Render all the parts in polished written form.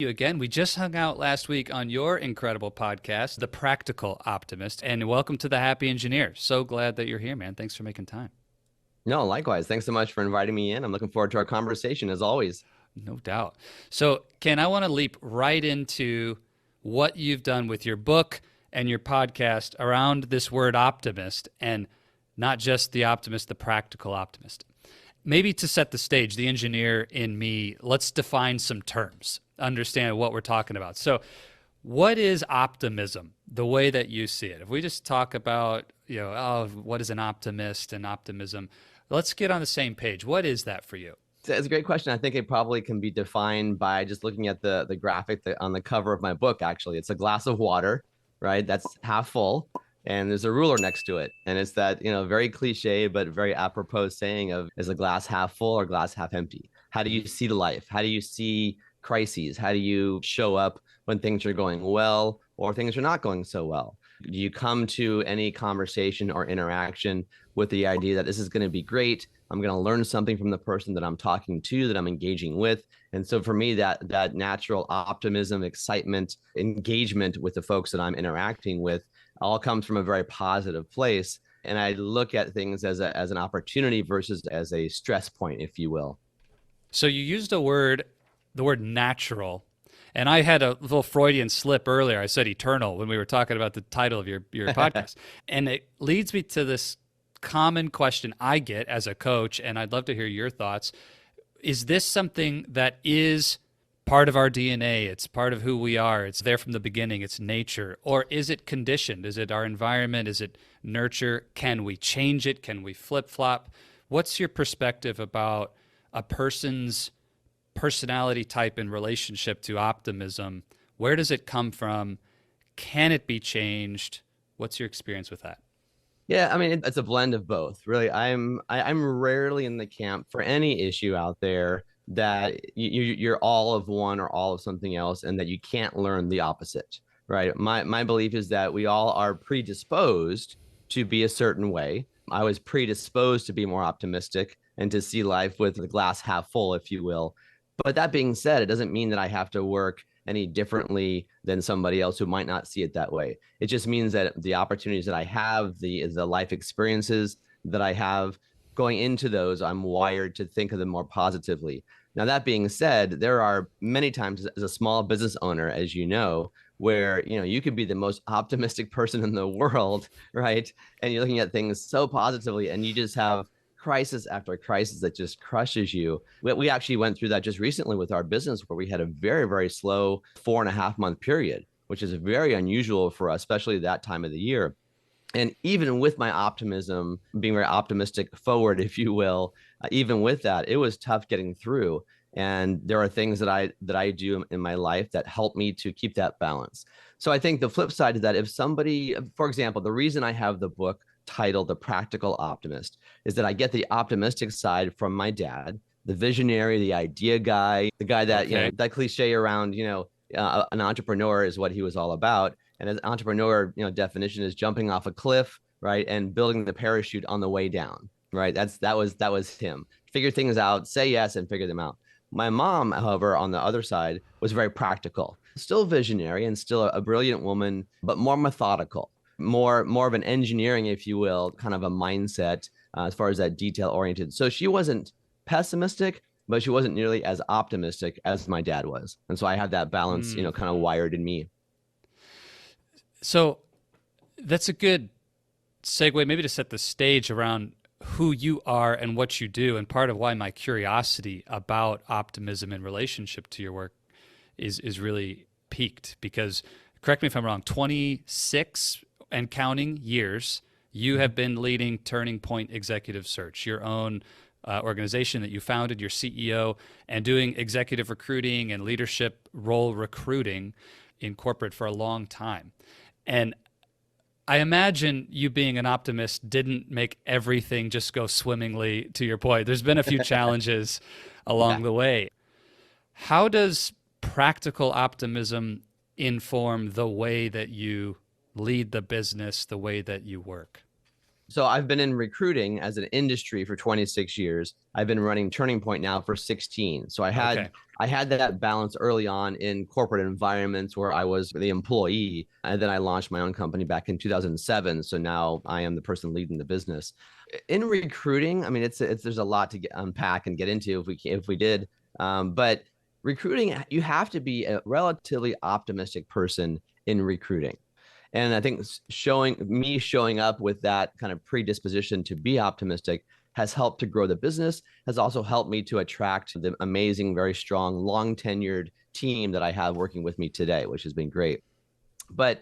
You again. We just hung out last week on your incredible podcast, The Practical Optimist, and welcome to the Happy Engineer. So glad that you're here, man. Thanks for making time. No, likewise. Thanks so much for inviting me in. I'm looking forward to our conversation as always. No doubt. So, Ken, I want to leap right into what you've done with your book and your podcast around this word optimist, and not just the optimist, the practical optimist. Maybe to set the stage, the engineer in me, let's define some terms, understand what we're talking about. So, what is optimism, the way that you see it? If we just talk about, what is an optimist and optimism, let's get on the same page. What is that for you? It's a great question. I think it probably can be defined by just looking at the graphic on the cover of my book, actually. It's a glass of water, right? That's half full. And there's a ruler next to it. And it's that, very cliche, but very apropos saying of, is a glass half full or glass half empty? How do you see life? How do you see crises? How do you show up when things are going well or things are not going so well? Do you come to any conversation or interaction with the idea that this is going to be great? I'm going to learn something from the person that I'm talking to, that I'm engaging with. And so for me, that natural optimism, excitement, engagement with the folks that I'm interacting with all comes from a very positive place. And I look at things as an opportunity versus as a stress point, if you will. So you used the word natural, and I had a little Freudian slip earlier. I said eternal when we were talking about the title of your podcast. And it leads me to this common question I get as a coach, and I'd love to hear your thoughts. Is this something that is part of our DNA? It's part of who we are. It's there from the beginning. It's nature. Or is it conditioned? Is it our environment? Is it nurture? Can we change it? Can we flip-flop? What's your perspective about a person's personality type in relationship to optimism? Where does it come from? Can it be changed? What's your experience with that? Yeah, I mean, it's a blend of both. Really, I'm rarely in the camp for any issue out there that you're all of one or all of something else, and that you can't learn the opposite. Right. My belief is that we all are predisposed to be a certain way. I was predisposed to be more optimistic and to see life with the glass half full, if you will. But that being said, it doesn't mean that I have to work any differently than somebody else who might not see it that way. It just means that the opportunities that I have, the life experiences that I have, going into those, I'm wired to think of them more positively. Now, that being said, there are many times as a small business owner, as you know, where you could be the most optimistic person in the world, right? And you're looking at things so positively, and you just have crisis after crisis that just crushes you. We actually went through that just recently with our business, where we had a very, very slow 4.5 month period, which is very unusual for us, especially that time of the year. And even with my optimism, being very optimistic forward, if you will, even with that, it was tough getting through. And there are things that I do in my life that help me to keep that balance. So I think the flip side of that, if somebody, for example, the reason I have the book titled The Practical Optimist is that I get the optimistic side from my dad, the visionary, the idea guy, the guy that, Okay. that cliche around, an entrepreneur is what he was all about. And as entrepreneur, definition is jumping off a cliff, right, and building the parachute on the way down, right? That was him. Figure things out, say yes, and figure them out. My mom, however, on the other side, was very practical, still visionary and still a brilliant woman, but more methodical, more of an engineering, if you will, kind of a mindset as far as that detail oriented. So she wasn't pessimistic, but she wasn't nearly as optimistic as my dad was. And so I had that balance, Mm. kind of wired in me. So that's a good segue, maybe to set the stage around who you are and what you do. And part of why my curiosity about optimism in relationship to your work is really piqued, because correct me if I'm wrong, 26 and counting years, you have been leading Turning Point Executive Search, your own organization that you founded, your CEO, and doing executive recruiting and leadership role recruiting in corporate for a long time. And I imagine you being an optimist didn't make everything just go swimmingly, to your point. There's been a few challenges Yeah. along the way. How does practical optimism inform the way that you lead the business, the way that you work? So I've been in recruiting as an industry for 26 years. I've been running Turning Point now for 16. So Okay. I had that balance early on in corporate environments where I was the employee, and then I launched my own company back in 2007. So now I am the person leading the business. In recruiting, I mean, it's there's a lot to unpack and get into if we did, but recruiting, you have to be a relatively optimistic person in recruiting. And I think showing up with that kind of predisposition to be optimistic has helped to grow the business, has also helped me to attract the amazing, very strong, long tenured team that I have working with me today, which has been great. But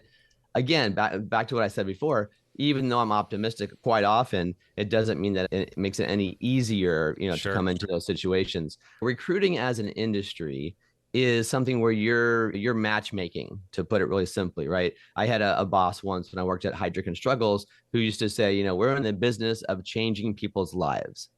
again, back to what I said before, even though I'm optimistic quite often, it doesn't mean that it makes it any easier, to Sure. come into those situations. Recruiting as an industry is something where you're matchmaking, to put it really simply, right? I had a boss once when I worked at Heidrick and Struggles who used to say, we're in the business of changing people's lives.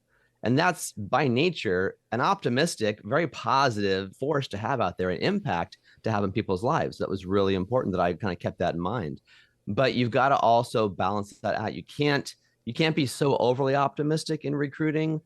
And that's by nature an optimistic, very positive force to have out there, an impact to have in people's lives. That was really important that I kind of kept that in mind. But you've got to also balance that out. You can't be so overly optimistic in recruiting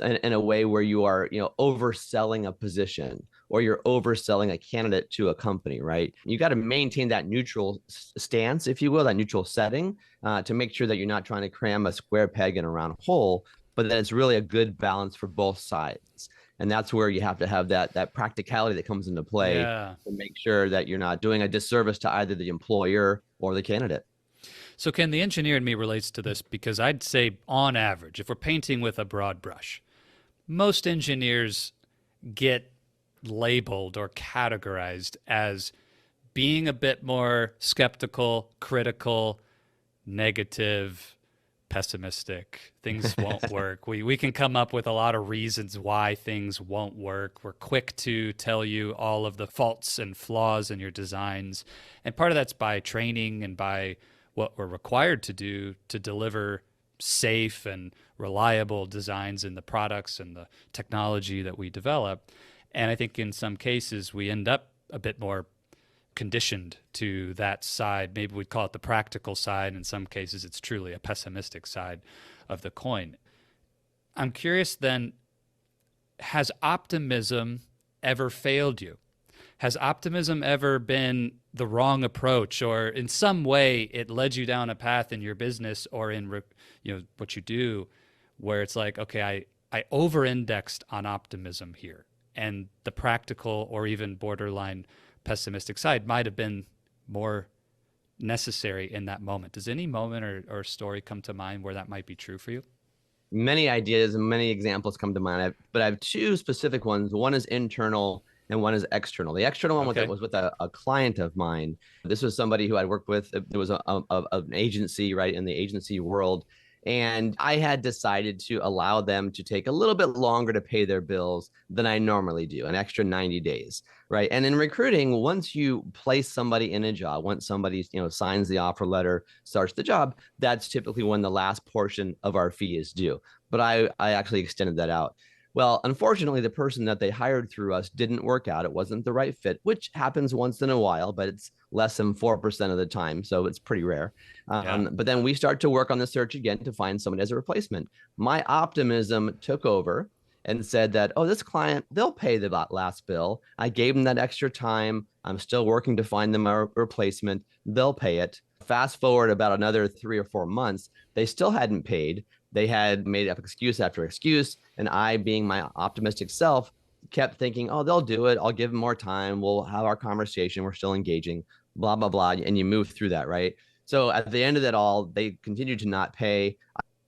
in a way where you are, overselling a position or you're overselling a candidate to a company, right? You got to maintain that neutral stance, if you will, that neutral setting, to make sure that you're not trying to cram a square peg in a round hole, but that it's really a good balance for both sides. And that's where you have to have that practicality that comes into play Yeah. to make sure that you're not doing a disservice to either the employer or the candidate. So, Ken, the engineer in me relates to this because I'd say, on average, if we're painting with a broad brush, most engineers get labeled or categorized as being a bit more skeptical, critical, negative, pessimistic. Things won't work. We can come up with a lot of reasons why things won't work. We're quick to tell you all of the faults and flaws in your designs. And part of that's by training and by what we're required to do to deliver safe and reliable designs in the products and the technology that we develop. And I think in some cases we end up a bit more conditioned to that side. Maybe we'd call it the practical side. In some cases, it's truly a pessimistic side of the coin. I'm curious then, has optimism ever failed you? Has optimism ever been the wrong approach, or in some way it led you down a path in your business or in what you do, where it's like, okay, I over-indexed on optimism here, and the practical or even borderline pessimistic side might have been more necessary in that moment. Does any moment or story come to mind where that might be true for you? Many ideas and many examples come to mind, but I have two specific ones. One is internal and one is external. The external one Okay. was with a client of mine. This was somebody who I'd worked with. There was an agency, right, in the agency world. And I had decided to allow them to take a little bit longer to pay their bills than I normally do, an extra 90 days, right? And in recruiting, once you place somebody in a job, once somebody, signs the offer letter, starts the job, that's typically when the last portion of our fee is due. But I actually extended that out. Well, unfortunately, the person that they hired through us didn't work out. It wasn't the right fit, which happens once in a while, but it's less than 4% of the time. So it's pretty rare. Yeah. But then we start to work on the search again to find somebody as a replacement. My optimism took over and said that, oh, this client, they'll pay the last bill. I gave them that extra time. I'm still working to find them a replacement. They'll pay it. Fast forward about another 3 or 4 months, they still hadn't paid. They had made up excuse after excuse. And I, being my optimistic self, kept thinking, oh, they'll do it. I'll give them more time. We'll have our conversation. We're still engaging, blah, blah, blah. And you move through that, right? So at the end of it all, they continued to not pay.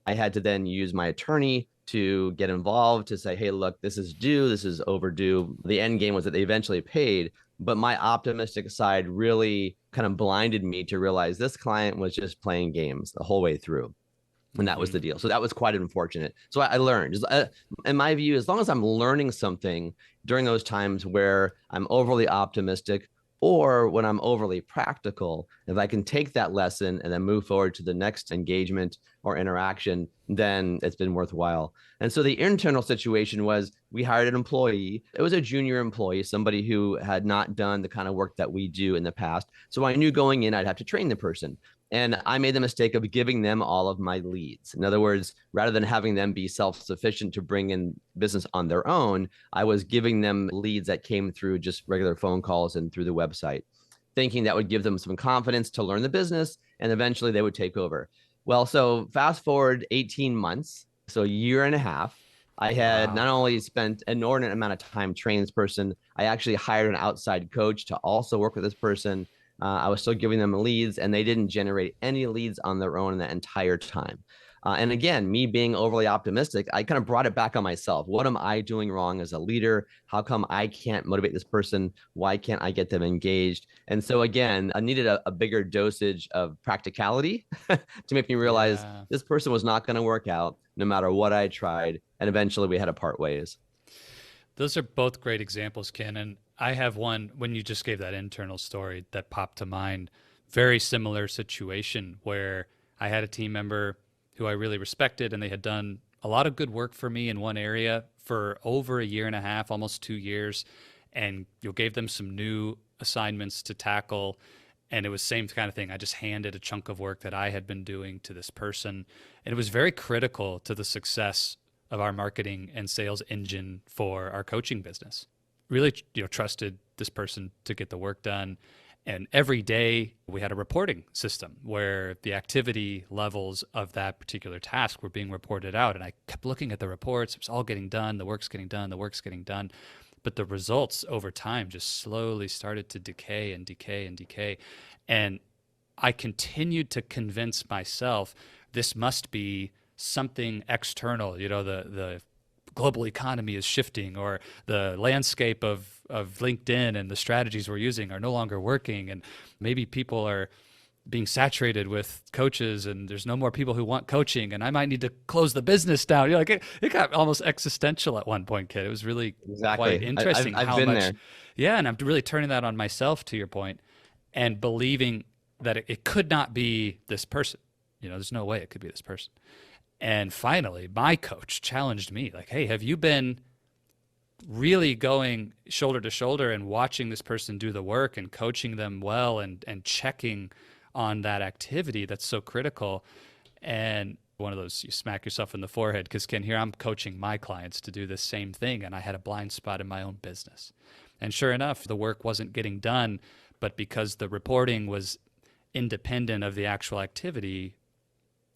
I had to then use my attorney to get involved to say, hey, look, this is due. This is overdue. The end game was that they eventually paid. But my optimistic side really kind of blinded me to realize this client was just playing games the whole way through. And that was Mm-hmm. the deal. So that was quite unfortunate. So I learned, in my view, as long as I'm learning something during those times where I'm overly optimistic or when I'm overly practical, if I can take that lesson and then move forward to the next engagement or interaction, then it's been worthwhile. And so the internal situation was we hired an employee. It was a junior employee, somebody who had not done the kind of work that we do in the past. So I knew going in, I'd have to train the person. And I made the mistake of giving them all of my leads. In other words, rather than having them be self-sufficient to bring in business on their own, I was giving them leads that came through just regular phone calls and through the website, thinking that would give them some confidence to learn the business and eventually they would take over. Well, so fast forward 18 months, so a year and a half, I had Wow. not only spent an inordinate amount of time training this person, I actually hired an outside coach to also work with this person. I was still giving them leads, and they didn't generate any leads on their own in that entire time. And again, me being overly optimistic, I kind of brought it back on myself. What am I doing wrong as a leader? How come I can't motivate this person? Why can't I get them engaged? And so, again, I needed a bigger dosage of practicality to make me realize Yeah. this person was not going to work out no matter what I tried. And eventually we had to part ways. Those are both great examples, Ken. And I have one when you just gave that internal story that popped to mind. Very similar situation where I had a team member who I really respected, and they had done a lot of good work for me in one area for over a year and a half, almost 2 years. And you gave them some new assignments to tackle. And it was same kind of thing. I just handed a chunk of work that I had been doing to this person. And it was very critical to the success of our marketing and sales engine for our coaching business. Really, trusted this person to get the work done. And every day we had a reporting system where the activity levels of that particular task were being reported out. And I kept looking at the reports. It was all getting done. The work's getting done. The work's getting done. But the results over time just slowly started to decay and decay and decay. And I continued to convince myself this must be something external. The global economy is shifting, or the landscape of LinkedIn and the strategies we're using are no longer working, and maybe people are being saturated with coaches and there's no more people who want coaching, and I might need to close the business down. It got almost existential at one point, kid. It was really quite Exactly. interesting I've how been much, there. yeah. And I'm really turning that on myself, to your point, and believing that it could not be this person. There's no way it could be this person. And finally, my coach challenged me like, hey, have you been really going shoulder to shoulder and watching this person do the work and coaching them well and checking on that activity that's so critical? And one of those, you smack yourself in the forehead, because Ken, here I'm coaching my clients to do the same thing. And I had a blind spot in my own business. And sure enough, the work wasn't getting done, but because the reporting was independent of the actual activity,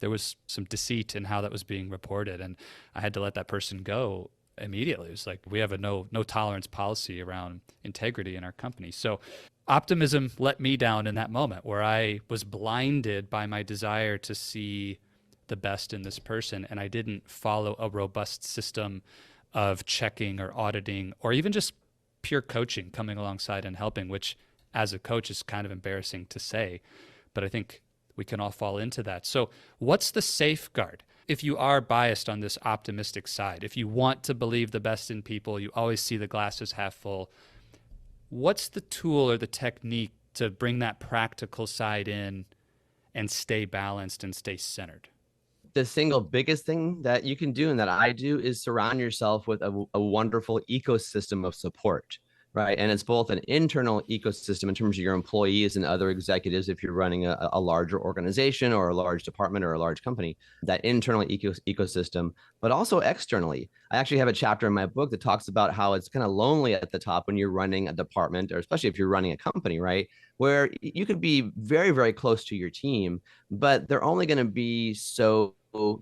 there was some deceit in how that was being reported, and I had to let that person go immediately. It was like, we have a no tolerance policy around integrity in our company. So optimism let me down in that moment, where I was blinded by my desire to see the best in this person, and I didn't follow a robust system of checking or auditing, or even just pure coaching, coming alongside and helping, which as a coach is kind of embarrassing to say, but I think we can all fall into that. So what's the safeguard? If you are biased on this optimistic side, if you want to believe the best in people, you always see the glass as half full, what's the tool or the technique to bring that practical side in and stay balanced and stay centered? The single biggest thing that you can do and that I do is surround yourself with a wonderful ecosystem of support, right? And it's both an internal ecosystem in terms of your employees and other executives if you're running a larger organization or a large department or a large company, that internal ecosystem, but also externally. I actually have a chapter in my book that talks about how it's kind of lonely at the top when you're running a department, or especially if you're running a company, right? Where you could be very, very close to your team, but they're only going to be so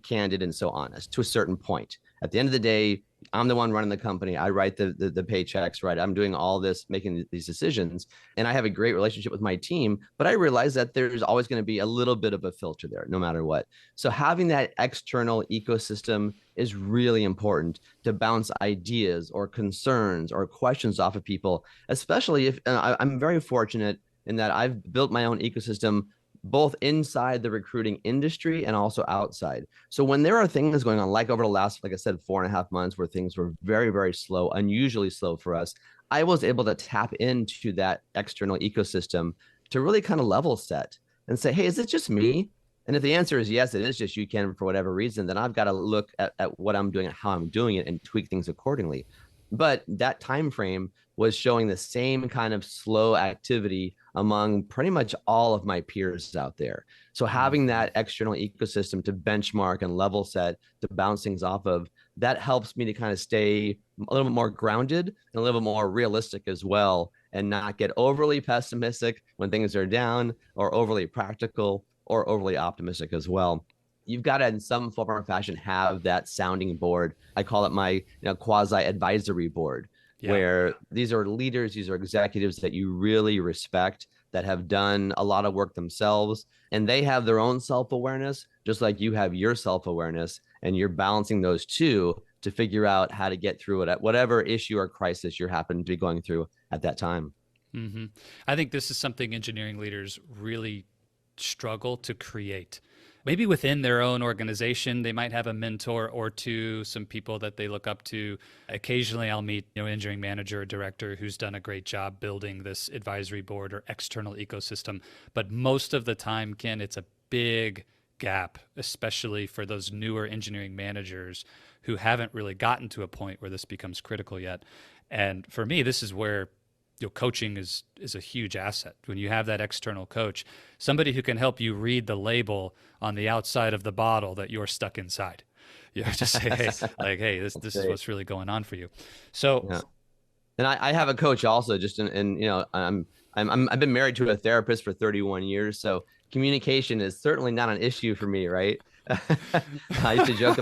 candid and so honest to a certain point. At the end of the day, I'm the one running the company. I write the paychecks, right? I'm doing all this, making these decisions, and I have a great relationship with my team. But I realize that there's always going to be a little bit of a filter there, no matter what. So having that external ecosystem is really important to bounce ideas or concerns or questions off of people, especially if I'm very fortunate in that I've built my own ecosystem both inside the recruiting industry and also outside. So when there are things going on, like over the last, like I said, 4.5 months where things were very, very slow, unusually slow for us, I was able to tap into that external ecosystem to really kind of level set and say, hey, is it just me? And if the answer is yes, it is just you, Ken, for whatever reason, then I've got to look at what I'm doing and how I'm doing it and tweak things accordingly. But that time frame was showing the same kind of slow activity among pretty much all of my peers out there. So having Mhm. that external ecosystem to benchmark and level set to bounce things off of, that helps me to kind of stay a little bit more grounded and a little bit more realistic as well, and not get overly pessimistic when things are down, or overly practical or overly optimistic as well. You've got to, in some form or fashion, have that sounding board. I call it my quasi advisory board, Yeah. where these are leaders, these are executives that you really respect, that have done a lot of work themselves, and they have their own self-awareness, just like you have your self-awareness, and you're balancing those two to figure out how to get through it at whatever issue or crisis you're happening to be going through at that time. hmm I think this is something engineering leaders really struggle to create. Maybe within their own organization, they might have a mentor or two, some people that they look up to. Occasionally, I'll meet an engineering manager or director who's done a great job building this advisory board or external ecosystem. But most of the time, Ken, it's a big gap, especially for those newer engineering managers who haven't really gotten to a point where this becomes critical yet. And for me, this is where coaching is a huge asset. When you have that external coach, somebody who can help you read the label on the outside of the bottle that you're stuck inside. You just say, hey, like, hey, this is Great. what's really going on for you. So Yeah. And I have a coach also, just in I've been married to a therapist for 31 years, so communication is certainly not an issue for me, right? I used to joke,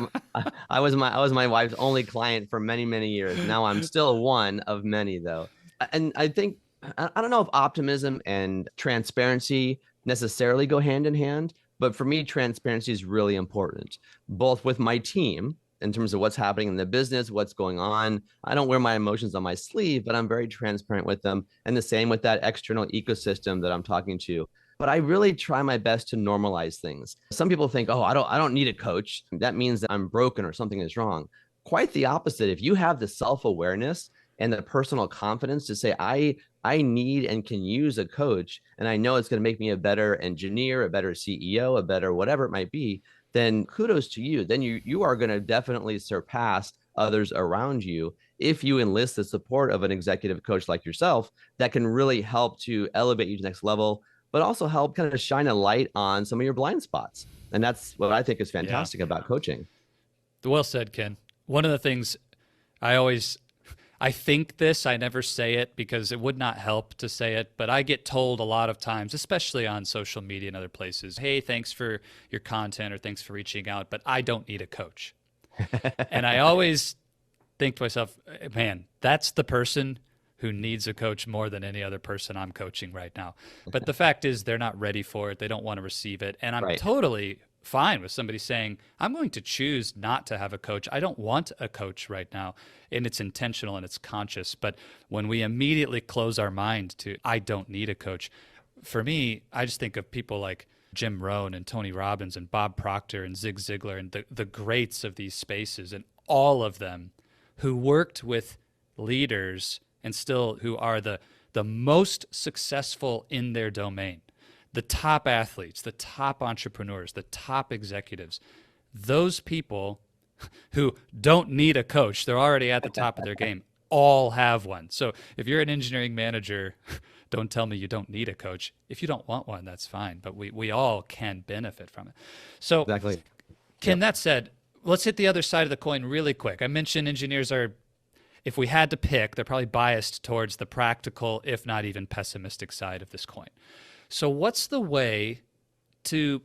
I was my wife's only client for many, many years. Now I'm still one of many, though. And I think, I don't know if optimism and transparency necessarily go hand in hand, but for me, transparency is really important, both with my team in terms of what's happening in the business, what's going on. I don't wear my emotions on my sleeve, but I'm very transparent with them. And the same with that external ecosystem that I'm talking to. But I really try my best to normalize things. Some people think, "Oh, I don't need a coach. That means that I'm broken or something is wrong." Quite the opposite. If you have the self-awareness and the personal confidence to say, I need and can use a coach, and I know it's going to make me a better engineer, a better CEO, a better whatever it might be, then kudos to you. Then you are going to definitely surpass others around you if you enlist the support of an executive coach like yourself that can really help to elevate you to the next level, but also help kind of shine a light on some of your blind spots. And that's what I think is yeah, fantastic about coaching. well said, Ken. One of the things I always I think this, I never say it because it would not help to say it, but I get told a lot of times, especially on social media and other places, hey, thanks for your content or thanks for reaching out, but I don't need a coach. And I always think to myself, man, that's the person who needs a coach more than any other person I'm coaching right now. But the fact is, they're not ready for it. They don't want to receive it. And I'm Right. totally fine with somebody saying, I'm going to choose not to have a coach. I don't want a coach right now. And it's intentional and it's conscious. But when we immediately close our mind to, I don't need a coach, for me, I just think of people like Jim Rohn and Tony Robbins and Bob Proctor and Zig Ziglar and the greats of these spaces, and all of them who worked with leaders and still who are the most successful in their domain, the top athletes, the top entrepreneurs, the top executives, those people who don't need a coach, they're already at the top of their game, all have one. So if you're an engineering manager, don't tell me you don't need a coach. If you don't want one, that's fine, but we all can benefit from it. So Exactly. Ken, Yep. that said, let's hit the other side of the coin really quick. I mentioned engineers are, if we had to pick, they're probably biased towards the practical, if not even pessimistic side of this coin. So, what's the way to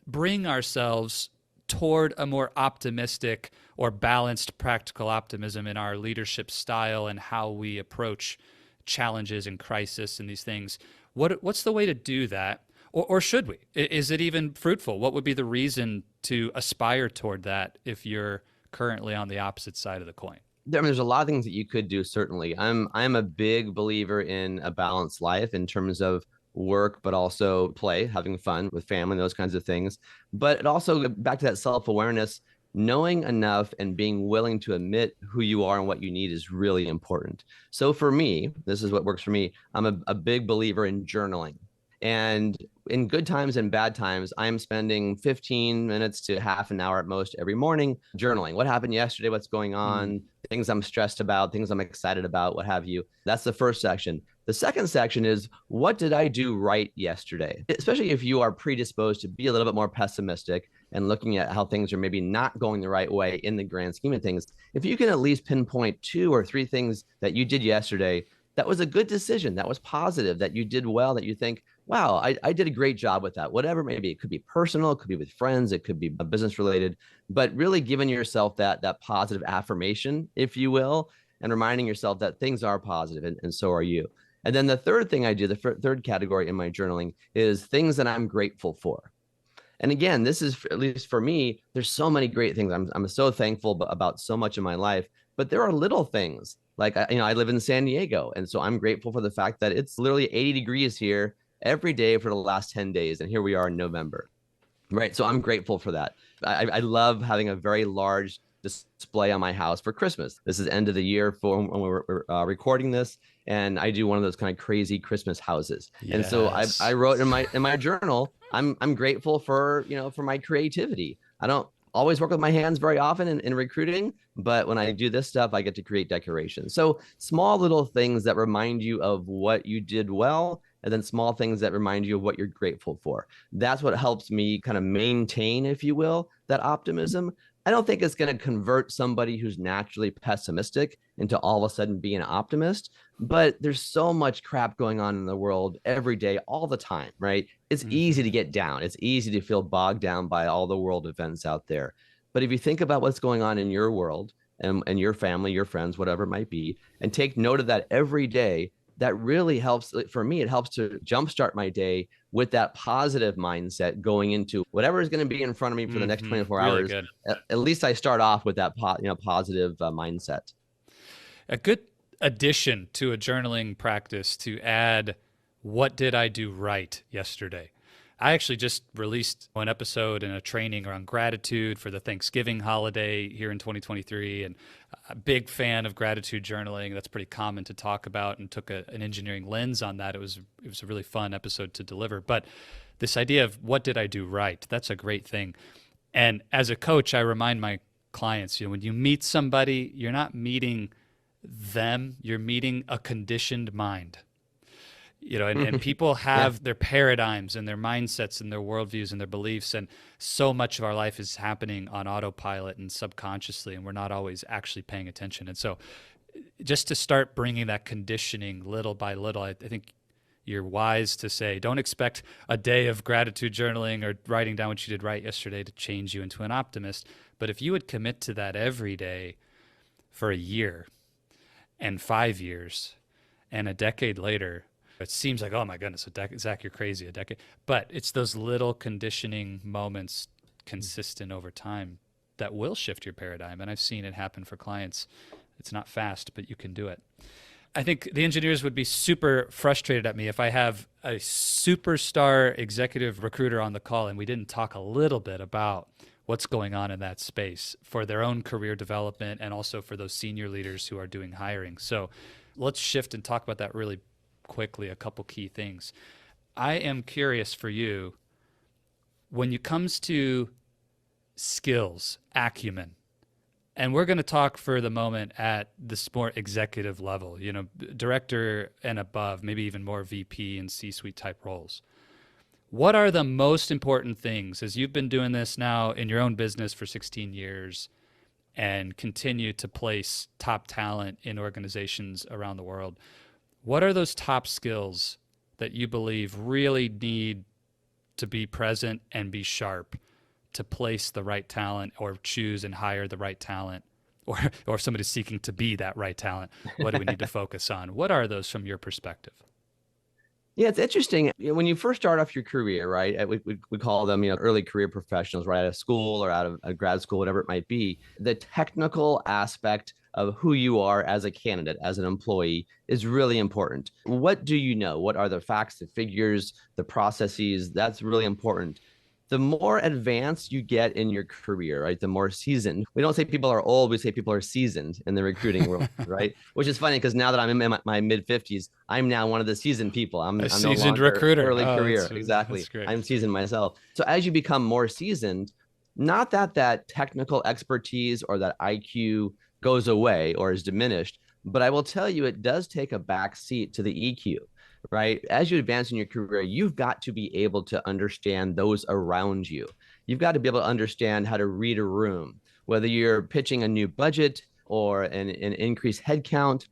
bring ourselves toward a more optimistic or balanced practical optimism in our leadership style and how we approach challenges and crisis and these things? What's the way to do that? Or should we? Is it even fruitful? What would be the reason to aspire toward that if you're currently on the opposite side of the coin? There's a lot of things that you could do. Certainly, I'm a big believer in a balanced life in terms of work, but also play, having fun with family, those kinds of things. But it also, back to that self-awareness, knowing enough and being willing to admit who you are and what you need is really important. So for me, this is what works for me. I'm a big believer in journaling. And in good times and bad times, I'm spending 15 minutes to half an hour at most every morning journaling. What happened yesterday? What's going on? Things I'm stressed about, things I'm excited about, what have you. That's the first section. The second section is, what did I do right yesterday? Especially if you are predisposed to be a little bit more pessimistic and looking at how things are maybe not going the right way in the grand scheme of things. If you can at least pinpoint 2 or 3 things that you did yesterday that was a good decision, that was positive, that you did well, that you think, wow, I did a great job with that. Whatever it may be, it could be personal, it could be with friends, it could be business related, but really giving yourself that positive affirmation, if you will, and reminding yourself that things are positive, and so are you. And then the third thing I do, the third category in my journaling, is things that I'm grateful for. And again, this is, at least for me, there's so many great things. I'm so thankful about so much in my life, but there are little things like, I live in San Diego. And so I'm grateful for the fact that it's literally 80 degrees here every day for the last 10 days. And here we are in November. Right. So I'm grateful for that. I love having a very large display on my house for Christmas. This is end of the year for when we're recording this. And I do one of those kind of crazy Christmas houses. Yes. And so I wrote in my journal, I'm grateful for, for my creativity. I don't always work with my hands very often in recruiting, but when I do this stuff, I get to create decorations. So small little things that remind you of what you did well, and then small things that remind you of what you're grateful for. That's what helps me kind of maintain, if you will, that optimism. I don't think it's going to convert somebody who's naturally pessimistic into all of a sudden being an optimist, but there's so much crap going on in the world every day, all the time, right? It's easy to get down. It's easy to feel bogged down by all the world events out there. But if you think about what's going on in your world and your family, your friends, whatever it might be, and take note of that every day, that really helps. For me, it helps to jumpstart my day with that positive mindset going into whatever is going to be in front of me for the next 24 hours. Good. At least I start off with that positive mindset. A good addition to a journaling practice to add, what did I do right yesterday? I actually just released an episode in a training around gratitude for the Thanksgiving holiday here in 2023, and a big fan of gratitude journaling. That's pretty common to talk about, and took an engineering lens on that. It was a really fun episode to deliver. But this idea of what did I do right, that's a great thing. And as a coach, I remind my clients, when you meet somebody, you're not meeting them, you're meeting a conditioned mind. And people have their paradigms and their mindsets and their worldviews and their beliefs. And so much of our life is happening on autopilot and subconsciously, and we're not always actually paying attention. And so just to start bringing that conditioning little by little, I think you're wise to say, don't expect a day of gratitude journaling or writing down what you did right yesterday to change you into an optimist. But if you would commit to that every day for a year and 5 years and a decade later, it seems like, oh my goodness, Zach, you're crazy, a decade. But it's those little conditioning moments consistent over time that will shift your paradigm. And I've seen it happen for clients. It's not fast, but you can do it. I think the engineers would be super frustrated at me if I have a superstar executive recruiter on the call and we didn't talk a little bit about what's going on in that space for their own career development and also for those senior leaders who are doing hiring. So let's shift and talk about that really quickly, a couple key things. I am curious for you, when it comes to skills, acumen, and we're going to talk for the moment at this more executive level, director and above, maybe even more VP and C-suite type roles. What are the most important things, as you've been doing this now in your own business for 16 years and continue to place top talent in organizations around the world? What are those top skills that you believe really need to be present and be sharp to place the right talent or choose and hire the right talent, or if somebody's seeking to be that right talent, what do we need to focus on? What are those from your perspective? Yeah, it's interesting. When you first start off your career, right? We call them, early career professionals, right out of school or out of a grad school, whatever it might be. The technical aspect of who you are as a candidate, as an employee, is really important. What do you know? What are the facts, the figures, the processes? That's really important. the more advanced you get in your career, right? The more seasoned. We don't say people are old, we say people are seasoned in the recruiting world, right? Which is funny because now that I'm in my mid 50s, I'm now one of the seasoned people. A I'm no seasoned longer recruiter. early Oh, career. Exactly. that's great. I'm seasoned myself. So as you become more seasoned, not that that technical expertise or that IQ goes away or is diminished, but I will tell you it does take a back seat to the EQ, right? As you advance in your career, you've got to be able to understand those around you. You've got to be able to understand how to read a room, whether you're pitching a new budget or an increased headcount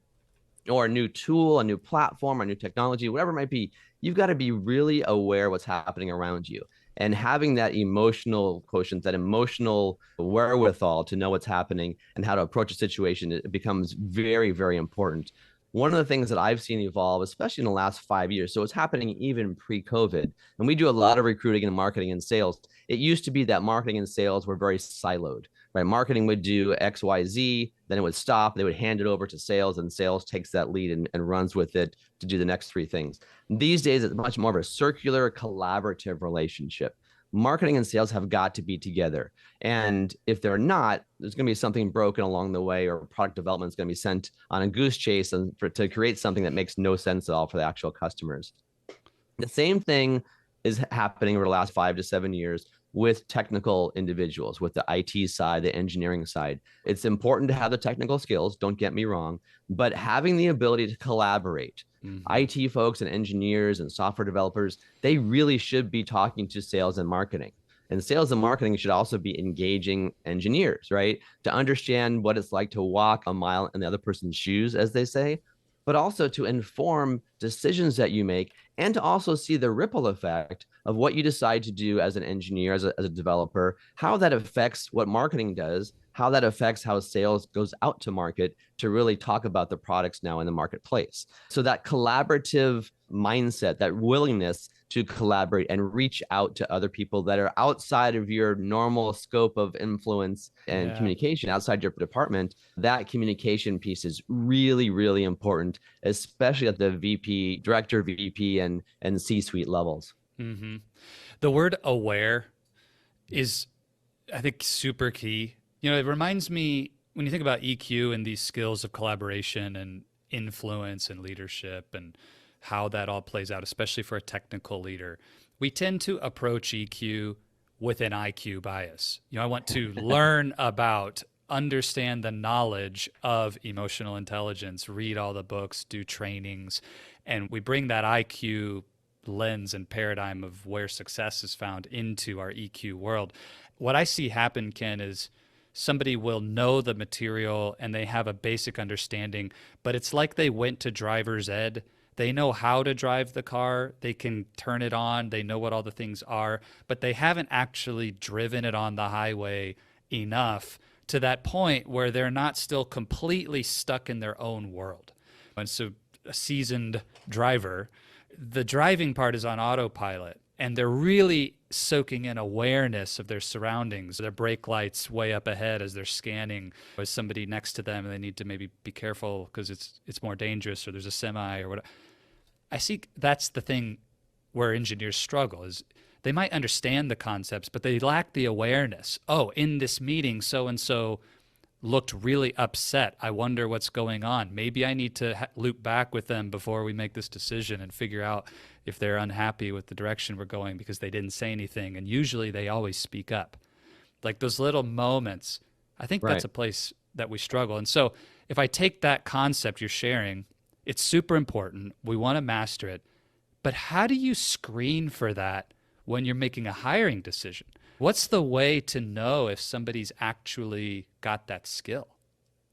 or a new tool, a new platform, a new technology, whatever it might be. You've got to be really aware what's happening around you. And having that emotional quotient, that emotional wherewithal to know what's happening and how to approach a situation, it becomes very, very important. One of the things that I've seen evolve, especially in the last 5 years, so it's happening even pre-COVID, and we do a lot of recruiting and marketing and sales. It used to be that marketing and sales were very siloed, right? Marketing would do XYZ, then it would stop. They would hand it over to sales, and sales takes that lead and runs with it to do the next three things. These days, it's much more of a circular, collaborative relationship. Marketing and sales have got to be together. And if they're not, there's going to be something broken along the way, or product development is going to be sent on a goose chase to create something that makes no sense at all for the actual customers. The same thing is happening over the last 5 to 7 years with technical individuals, with the IT side, the engineering side. It's important to have the technical skills, don't get me wrong, but having the ability to collaborate. IT folks and engineers and software developers, they really should be talking to sales and marketing. And sales and marketing should also be engaging engineers, right? To understand what it's like to walk a mile in the other person's shoes, as they say, but also to inform decisions that you make and to also see the ripple effect of what you decide to do as an engineer, as a developer, how that affects what marketing does, how that affects how sales goes out to market to really talk about the products now in the marketplace. So that collaborative mindset, that willingness to collaborate and reach out to other people that are outside of your normal scope of influence and communication, outside your department, that communication piece is really, really important, especially at the VP, director, VP, and C-suite levels. Mm-hmm. The word aware is, I think, super key. It reminds me when you think about EQ and these skills of collaboration and influence and leadership and how that all plays out, especially for a technical leader, we tend to approach EQ with an IQ bias. I want to learn about, understand the knowledge of emotional intelligence, read all the books, do trainings, and we bring that IQ lens and paradigm of where success is found into our EQ world. What I see happen, Ken, is somebody will know the material and they have a basic understanding, but it's like they went to driver's ed. They know how to drive the car. They can turn it on. They know what all the things are, but they haven't actually driven it on the highway enough to that point where they're not still completely stuck in their own world. And so a seasoned driver, the driving part is on autopilot, and they're really soaking in awareness of their surroundings, their brake lights way up ahead as they're scanning, or somebody next to them and they need to maybe be careful because it's more dangerous, or there's a semi or whatever. I see that's the thing where engineers struggle, is they might understand the concepts, but they lack the awareness. Oh, in this meeting, so-and-so looked really upset. I wonder what's going on. Maybe I need to loop back with them before we make this decision and figure out if they're unhappy with the direction we're going because they didn't say anything. And usually they always speak up. Like those little moments, I think that's a place that we struggle. And so if I take that concept you're sharing, it's super important. We want to master it. But how do you screen for that when you're making a hiring decision? What's the way to know if somebody's actually got that skill?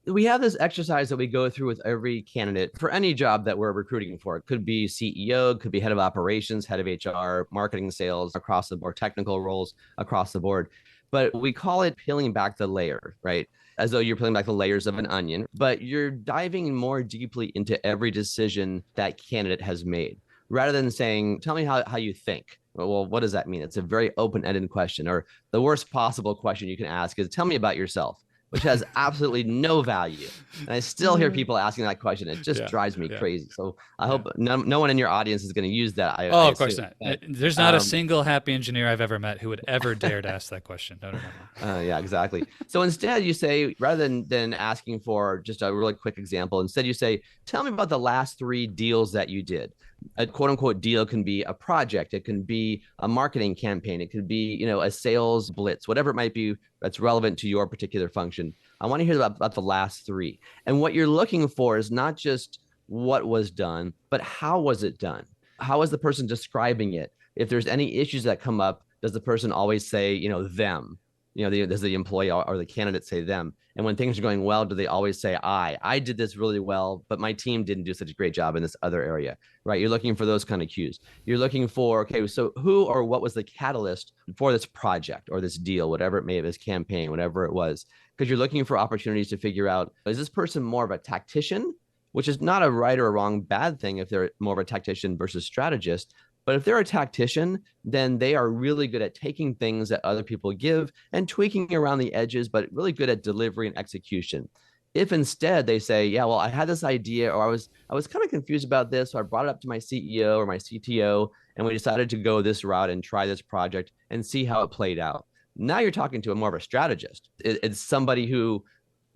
We have this exercise that we go through with every candidate for any job that we're recruiting for. It could be CEO, could be head of operations, head of HR, marketing, sales, across the board, technical roles across the board. But we call it peeling back the layer, right? As though you're peeling back the layers of an onion, but you're diving more deeply into every decision that candidate has made, rather than saying, tell me how you think. Well, what does that mean? It's a very open-ended question. Or the worst possible question you can ask is, tell me about yourself. which has absolutely no value. And I still hear people asking that question. It just Yeah, drives me yeah, crazy. So I yeah. hope no one in your audience is going to use that. I Oh, of course assume. not. But, There's not a um, single happy engineer I've ever met who would ever dare to ask that question. No, no, no, no. Yeah, exactly. So instead, you say, rather than asking for just a really quick example, instead you say, "Tell me about the last 3 deals that you did." A quote unquote deal can be a project, it can be a marketing campaign, it could be a sales blitz, whatever it might be that's relevant to your particular function. I want to hear about the last 3. And what you're looking for is not just what was done, but how was it done? How is the person describing it? If there's any issues that come up, does the person always say, them? Does the employee or the candidate say them? And when things are going well, do they always say I did this really well, but my team didn't do such a great job in this other area, right? You're looking for those kind of cues. You're looking for, okay, so who or what was the catalyst for this project or this deal, whatever it may be, this campaign, whatever it was, because you're looking for opportunities to figure out, is this person more of a tactician, which is not a right or a wrong bad thing if they're more of a tactician versus strategist. But if they're a tactician, then they are really good at taking things that other people give and tweaking around the edges, but really good at delivery and execution. If instead they say, yeah, well, I had this idea, or I was kind of confused about this, so I brought it up to my CEO or my CTO, and we decided to go this route and try this project and see how it played out. Now you're talking to a more of a strategist. It's somebody who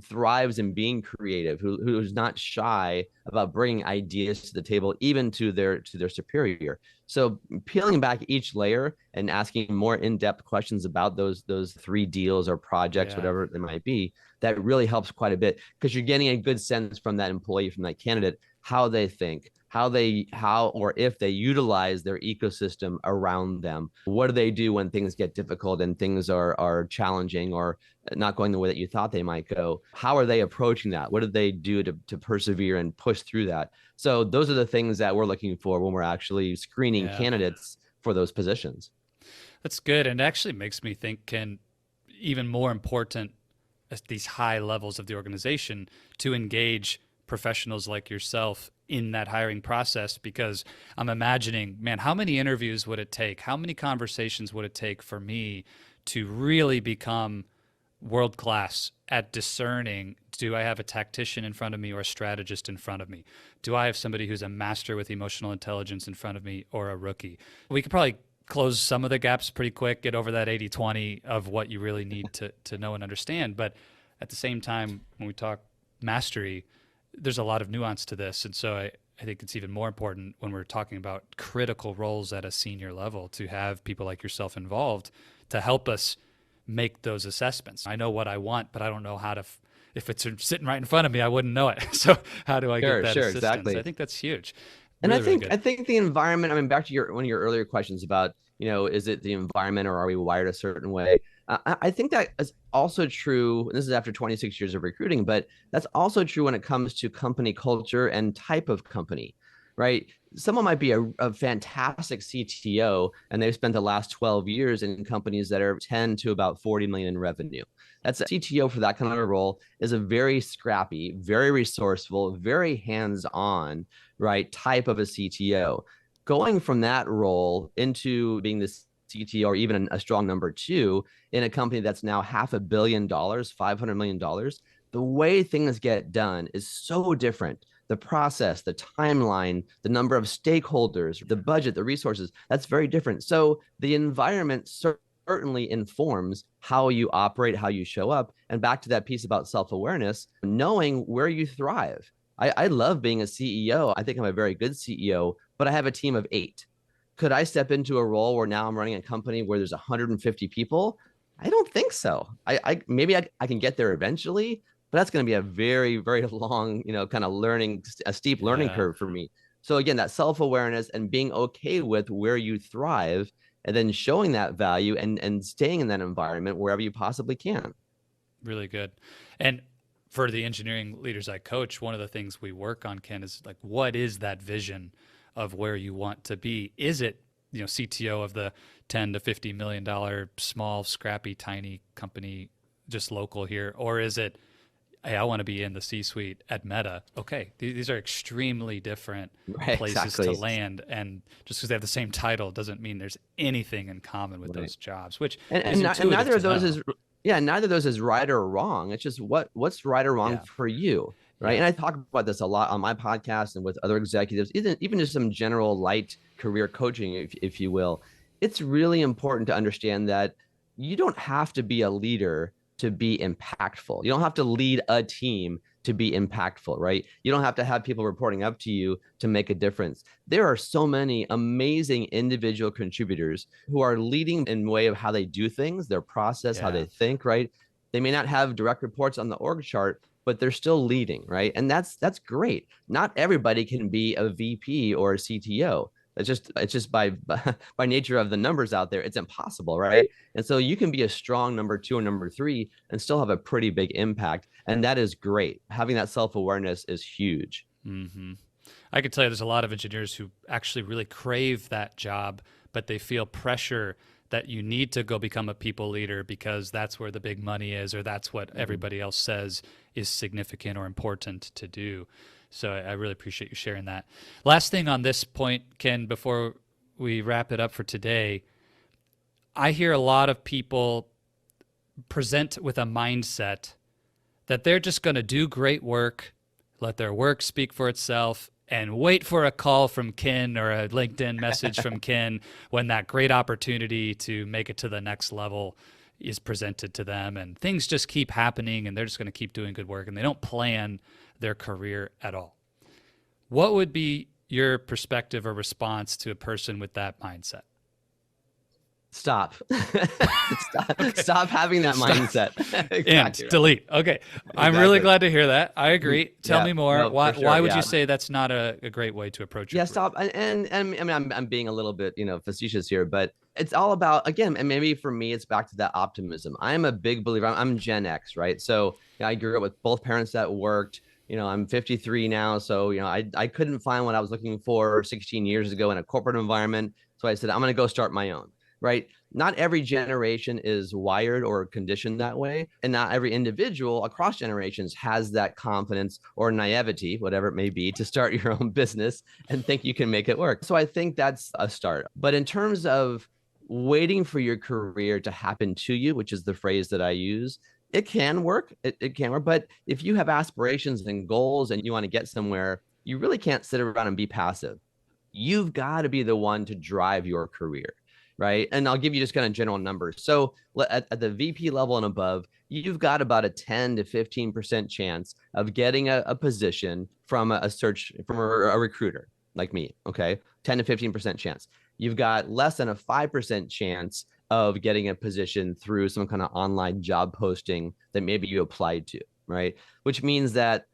thrives in being creative, who's not shy about bringing ideas to the table, even to their superior. So peeling back each layer and asking more in-depth questions about those 3 deals or projects, Yeah, whatever they might be, that really helps quite a bit, because you're getting a good sense from that employee, from that candidate, how they think, how or if they utilize their ecosystem around them. What do they do when things get difficult and things are challenging or not going the way that you thought they might go? How are they approaching that? What do they do to persevere and push through that? So those are the things that we're looking for when we're actually screening yeah. candidates for those positions. That's good. And it actually makes me think, can even more important at these high levels of the organization to engage professionals like yourself in that hiring process, because I'm imagining, man, how many interviews would it take? How many conversations would it take for me to really become world class at discerning, do I have a tactician in front of me or a strategist in front of me? Do I have somebody who's a master with emotional intelligence in front of me or a rookie? We could probably close some of the gaps pretty quick, get over that 80-20 of what you really need to know and understand. But at the same time, when we talk mastery, there's a lot of nuance to this. And so I think it's even more important when we're talking about critical roles at a senior level to have people like yourself involved to help us make those assessments. I know what I want, but I don't know how to, if it's sitting right in front of me, I wouldn't know it. So how do I get that assistance? Exactly. I think that's huge. And Really, really good. I think the environment, I mean, back to one of your earlier questions about, is it the environment or are we wired a certain way? I think that is also true. And this is after 26 years of recruiting, but that's also true when it comes to company culture and type of company, right? Someone might be a fantastic CTO and they've spent the last 12 years in companies that are 10 to about 40 million in revenue. That's a CTO for that kind of a role is a very scrappy, very resourceful, very hands-on, right, type of a CTO. Going from that role into being the CTO or even a strong number 2 in a company that's now $500 million, $500 million, the way things get done is so different. The process, the timeline, the number of stakeholders, the budget, the resources, that's very different. So the environment certainly informs how you operate, how you show up. And back to that piece about self-awareness, knowing where you thrive. I love being a CEO. I think I'm a very good CEO, but I have a team of 8. Could I step into a role where now I'm running a company where there's 150 people? I don't think so. Maybe I can get there eventually, but that's going to be a very, very long, kind of a steep learning Yeah. curve for me. So again, that self-awareness and being okay with where you thrive and then showing that value and staying in that environment wherever you possibly can. Really good. And for the engineering leaders I coach, one of the things we work on, Ken, is like, what is that vision of where you want to be? Is it, CTO of the 10 to $50 million small, scrappy, tiny company just local here? Or is it, hey, I want to be in the C-suite at Meta? Okay, these are extremely different Right, places exactly. to land. And just because they have the same title doesn't mean there's anything in common with Right. those jobs, which And, is and, and intuitive neither to of those know. Yeah, neither of those is right or wrong. It's just what's right or wrong Yeah. for you, right? Yeah. And I talk about this a lot on my podcast and with other executives, even just some general light career coaching, if you will. It's really important to understand that you don't have to be a leader to be impactful. You don't have to lead a team to be impactful, right? You don't have to have people reporting up to you to make a difference. There are so many amazing individual contributors who are leading in way of how they do things, their process, how Yeah. they think, right? They may not have direct reports on the org chart, but they're still leading, right? And that's great. Not everybody can be a VP or a CTO. It's just by nature of the numbers out there, it's impossible, right? And so you can be a strong number two or number three and still have a pretty big impact. And that is great. Having that self-awareness is huge. Hmm. I could tell you there's a lot of engineers who actually really crave that job, but they feel pressure that you need to go become a people leader because that's where the big money is, or that's what everybody else says is significant or important to do. So I really appreciate you sharing that. Last thing on this point, Ken, before we wrap it up for today, I hear a lot of people present with a mindset that they're just going to do great work, let their work speak for itself, and wait for a call from Ken or a LinkedIn message from Ken when that great opportunity to make it to the next level is presented to them. And things just keep happening and they're just going to keep doing good work and they don't plan their career at all. What would be your perspective or response to a person with that mindset? Stop. Okay. Stop having that Stop. mindset. And Exactly right. delete. Okay. I'm really Exactly. glad to hear that. I agree. Tell Yeah, me more. no, Why for sure. would Yeah. you say that's not a great way to approach your Yeah, career? stop. And I mean, I'm being a little bit, facetious here, but it's all about, again, and maybe for me, it's back to that optimism. I'm a big believer. I'm Gen X, right? So I grew up with both parents that worked. I'm 53 now, so I couldn't find what I was looking for 16 years ago in a corporate environment. So I said, I'm going to go start my own, right? Not every generation is wired or conditioned that way. And not every individual across generations has that confidence or naivety, whatever it may be, to start your own business and think you can make it work. So I think that's a start. But in terms of waiting for your career to happen to you, which is the phrase that I use, it can work. It can work. But if you have aspirations and goals and you want to get somewhere, you really can't sit around and be passive. You've got to be the one to drive your career, right? And I'll give you just kind of general numbers. So at the VP level and above, you've got about a 10 to 15% chance of getting a position from a search from a recruiter like me. Okay. 10 to 15% chance. You've got less than a 5% chance of getting a position through some kind of online job posting that maybe you applied to, right? Which means that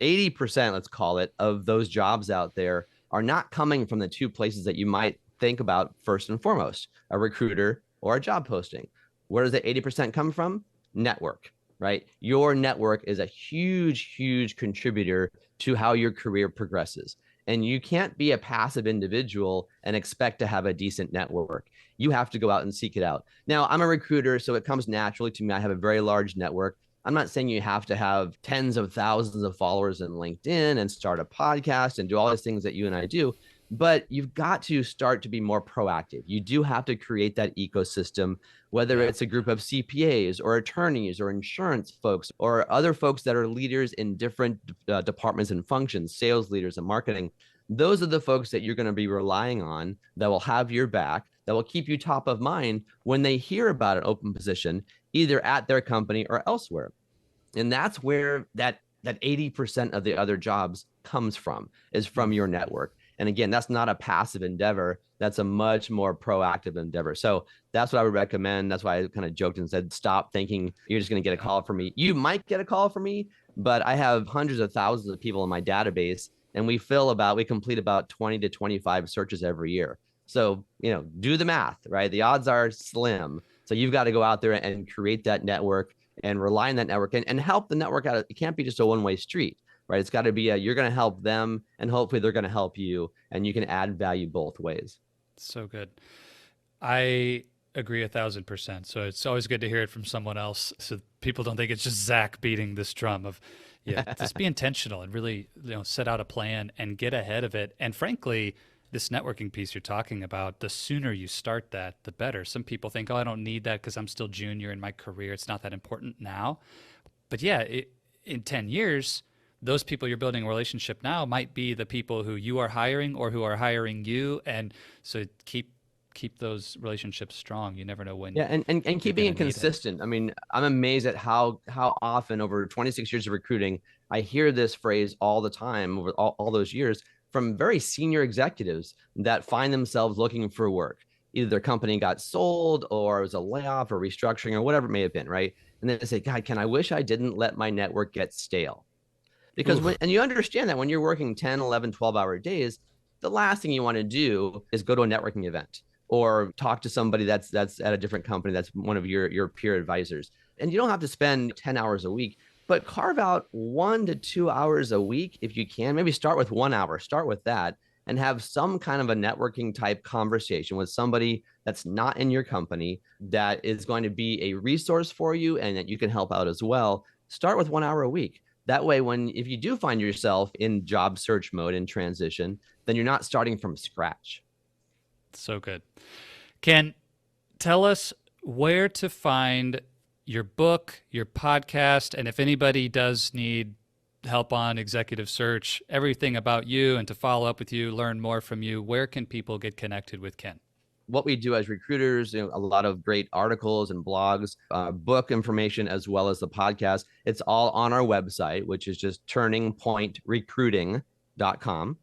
80%, let's call it, of those jobs out there are not coming from the two places that you might think about first and foremost, a recruiter or a job posting. Where does the 80% come from? Network, right? Your network is a huge, huge contributor to how your career progresses. And you can't be a passive individual and expect to have a decent network. You have to go out and seek it out. Now, I'm a recruiter, so it comes naturally to me. I have a very large network. I'm not saying you have to have tens of thousands of followers in LinkedIn and start a podcast and do all these things that you and I do, but you've got to start to be more proactive. You do have to create that ecosystem, whether Yeah. it's a group of CPAs or attorneys or insurance folks or other folks that are leaders in different departments and functions, sales leaders and marketing. Those are the folks that you're going to be relying on that will have your back, that will keep you top of mind when they hear about an open position, either at their company or elsewhere. And that's where that 80% of the other jobs comes from, is from your network. And again, that's not a passive endeavor. That's a much more proactive endeavor. So that's what I would recommend. That's why I kind of joked and said, stop thinking you're just going to get a call from me. You might get a call from me, but I have hundreds of thousands of people in my database, and we complete about 20 to 25 searches every year. So, do the math, right? The odds are slim. So you've got to go out there and create that network and rely on that network and help the network out. It can't be just a one-way street, right? It's got to be you're going to help them and hopefully they're going to help you, and you can add value both ways. So good. I agree 1,000%. So it's always good to hear it from someone else, so people don't think it's just Zach beating this drum of, yeah, just be intentional and really, set out a plan and get ahead of it. And frankly, this networking piece you're talking about, the sooner you start that, the better. Some people think, oh, I don't need that because I'm still junior in my career. It's not that important now. But yeah, in 10 years, those people you're building a relationship now might be the people who you are hiring or who are hiring you. And so keep those relationships strong. You never know when. Yeah, and keeping it need it. consistent. I mean, I'm amazed at how often over 26 years of recruiting, I hear this phrase all the time over all those years from very senior executives that find themselves looking for work. Either their company got sold or it was a layoff or restructuring or whatever it may have been, right? And they say, God, I wish I didn't let my network get stale. Because and you understand that when you're working 10, 11, 12-hour days, the last thing you want to do is go to a networking event or talk to somebody that's at a different company that's one of your peer advisors. And you don't have to spend 10 hours a week, but carve out 1 to 2 hours a week if you can. Maybe start with 1 hour, start with that, and have some kind of a networking type conversation with somebody that's not in your company that is going to be a resource for you and that you can help out as well. Start with 1 hour a week. That way, if you do find yourself in job search mode in transition, then you're not starting from scratch. So good. Ken, tell us where to find your book, your podcast, and if anybody does need help on executive search, everything about you and to follow up with you, learn more from you, where can people get connected with Ken? What we do as recruiters, a lot of great articles and blogs, book information, as well as the podcast. It's all on our website, which is just turningpointrecruiting.com.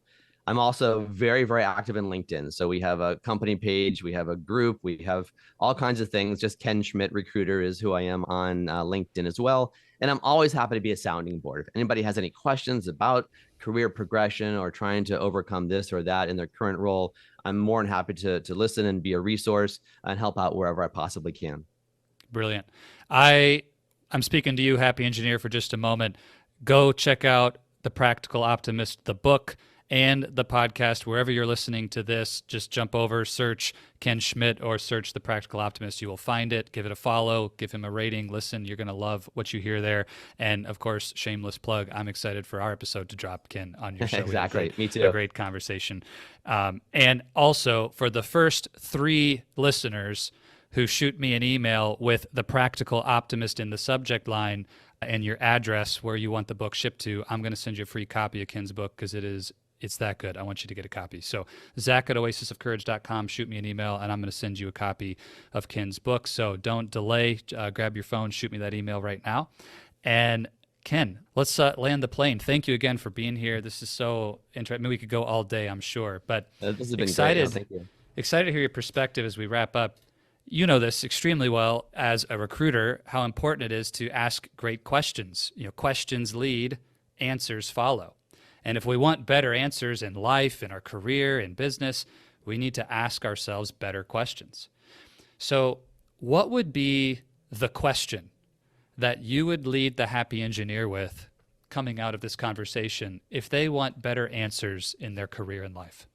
I'm also very, very active in LinkedIn. So we have a company page, we have a group, we have all kinds of things. Just Ken Schmidt Recruiter is who I am on LinkedIn as well. And I'm always happy to be a sounding board. If anybody has any questions about career progression or trying to overcome this or that in their current role, I'm more than happy to listen and be a resource and help out wherever I possibly can. Brilliant. I'm speaking to you, Happy Engineer, for just a moment. Go check out The Practical Optimist, the book, and the podcast. Wherever you're listening to this, just jump over, search Ken Schmidt or search The Practical Optimist. You will find it. Give it a follow. Give him a rating. Listen, you're going to love what you hear there. And of course, shameless plug, I'm excited for our episode to drop, Ken, on your show. Exactly. Me too. A great conversation. And also, for the first 3 listeners who shoot me an email with The Practical Optimist in the subject line and your address where you want the book shipped to, I'm going to send you a free copy of Ken's book because it's that good. I want you to get a copy. So Zach@oasisofcourage.com, shoot me an email, and I'm going to send you a copy of Ken's book. So don't delay. Grab your phone, shoot me that email right now. And Ken, let's land the plane. Thank you again for bean here. This is so interesting. I mean, we could go all day, I'm sure. But this has been excited, great. Thank you. Excited to hear your perspective as we wrap up. You know this extremely well as a recruiter, how important it is to ask great questions. Questions lead, answers follow. And if we want better answers in life, in our career, in business, we need to ask ourselves better questions. So what would be the question that you would lead the Happy Engineer with coming out of this conversation if they want better answers in their career and life?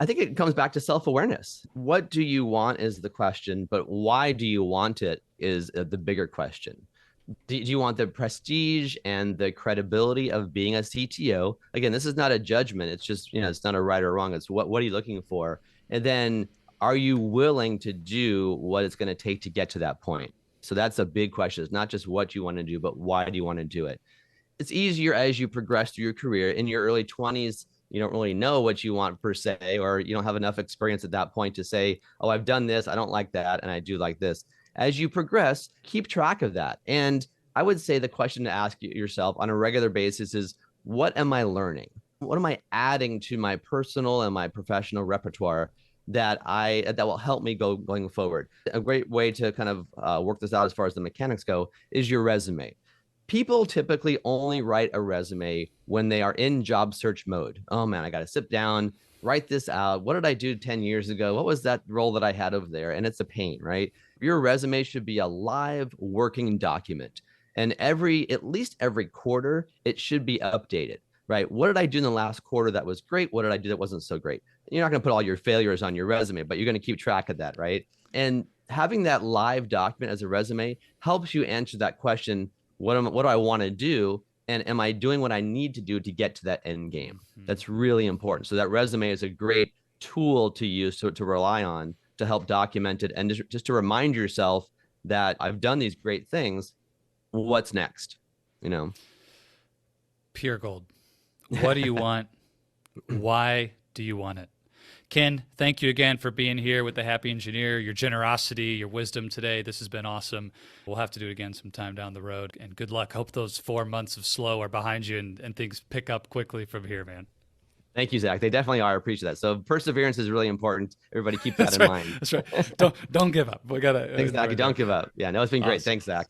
I think it comes back to self-awareness. What do you want is the question, but why do you want it is the bigger question. Do you want the prestige and the credibility of being a CTO? Again, this is not a judgment. It's just, it's not a right or wrong. It's what are you looking for? And then are you willing to do what it's going to take to get to that point? So that's a big question. It's not just what you want to do, but why do you want to do it? It's easier as you progress through your career. In your early 20s, you don't really know what you want per se, or you don't have enough experience at that point to say, oh, I've done this, I don't like that, and I do like this. As you progress, keep track of that. And I would say the question to ask yourself on a regular basis is, what am I learning? What am I adding to my personal and my professional repertoire that will help me going forward? A great way to kind of work this out as far as the mechanics go is your resume. People typically only write a resume when they are in job search mode. Oh man, I got to sit down, write this out. What did I do 10 years ago? What was that role that I had over there? And it's a pain, right? Your resume should be a live working document. And at least every quarter, it should be updated, right? What did I do in the last quarter that was great? What did I do that wasn't so great? You're not going to put all your failures on your resume, but you're going to keep track of that, right? And having that live document as a resume helps you answer that question. What do I want to do? And am I doing what I need to do to get to that end game? Mhm. That's really important. So that resume is a great tool to use to rely on to help document it, and just to remind yourself that I've done these great things. What's next? You know, Pure gold. What do you want? Why do you want it? Ken, thank you again for being here with the Happy Engineer, your generosity, your wisdom today. This has been awesome. We'll have to do it again sometime down the road. And good luck. Hope those 4 months of slow are behind you, and things pick up quickly from here, man. Thank you, Zach. They definitely are. I appreciate that. So perseverance is really important. Everybody keep that That's in right. mind. That's right. Don't give up. We gotta Exactly. Don't give up. Yeah, no, it's been great. Awesome. Thanks, Zach.